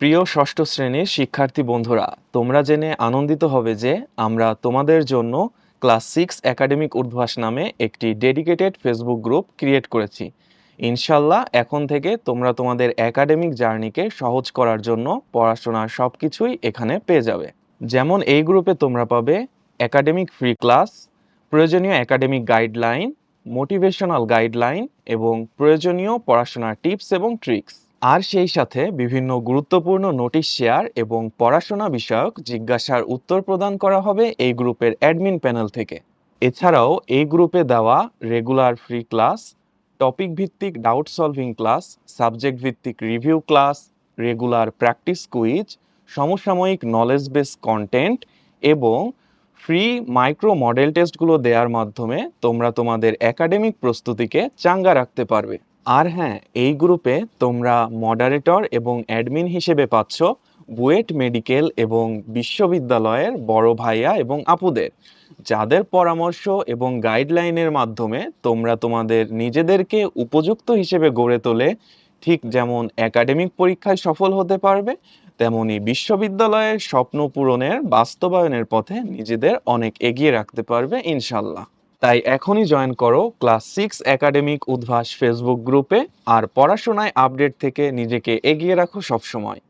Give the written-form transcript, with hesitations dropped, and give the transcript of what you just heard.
প্রিয় ষষ্ঠ শ্রেণীর শিক্ষার্থী বন্ধুরা, তোমরা জেনে আনন্দিত হবে যে আমরা তোমাদের জন্য ক্লাস 6 একাডেমিক উদ্ভাস নামে একটি ডেডিকেটেড ফেসবুক গ্রুপ ক্রিয়েট করেছি। ইনশাল্লাহ এখন থেকে তোমরা তোমাদের একাডেমিক জার্নিকে সহজ করার জন্য পড়াশোনার সবকিছুই এখানে পেয়ে যাবে। যেমন এই গ্রুপে তোমরা পাবে একাডেমিক ফ্রি ক্লাস, প্রয়োজনীয় একাডেমিক গাইডলাইন, মোটিভেশনাল গাইডলাইন এবং প্রয়োজনীয় পড়াশোনার টিপস এবং ট্রিক্স। আর সেই সাথে বিভিন্ন গুরুত্বপূর্ণ নোটিশ শেয়ার এবং পড়াশোনা বিষয়ক জিজ্ঞাসার উত্তর প্রদান করা হবে এই গ্রুপের অ্যাডমিন প্যানেল থেকে। এছাড়াও এই গ্রুপে দেওয়া রেগুলার ফ্রি ক্লাস, টপিক ভিত্তিক ডাউট সলভিং ক্লাস, সাবজেক্ট ভিত্তিক review class, regular practice quiz, সমসাময়িক নলেজ বেস কন্টেন্ট এবং ফ্রি মাইক্রো মডেল টেস্টগুলো দেওয়ার মাধ্যমে তোমরা তোমাদের একাডেমিক প্রস্তুতিকে চাঙ্গা রাখতে পারবে। আর হ্যাঁ, এই গ্রুপে তোমরা মডারেটর এবং অ্যাডমিন হিসেবে পাচ্ছ বুয়েট মেডিকেল এবং বিশ্ববিদ্যালয়ের বড় ভাইয়া এবং আপুদের, যাদের পরামর্শ এবং গাইডলাইনের মাধ্যমে তোমরা তোমাদের নিজেদেরকে উপযুক্ত হিসেবে গড়ে তোলে। ঠিক যেমন একাডেমিক পরীক্ষায় সফল হতে পারবে, তেমনি বিশ্ববিদ্যালয়ের স্বপ্ন পূরণের বাস্তবায়নের পথে নিজেদের অনেক এগিয়ে রাখতে পারবে ইনশাল্লাহ। তাই এখনই জয়েন করো ক্লাস 6 একাডেমিক উদ্ভাস ফেসবুক গ্রুপে, আর পড়াশোনায় আপডেট থেকে নিজেকে এগিয়ে রাখো সবসময়।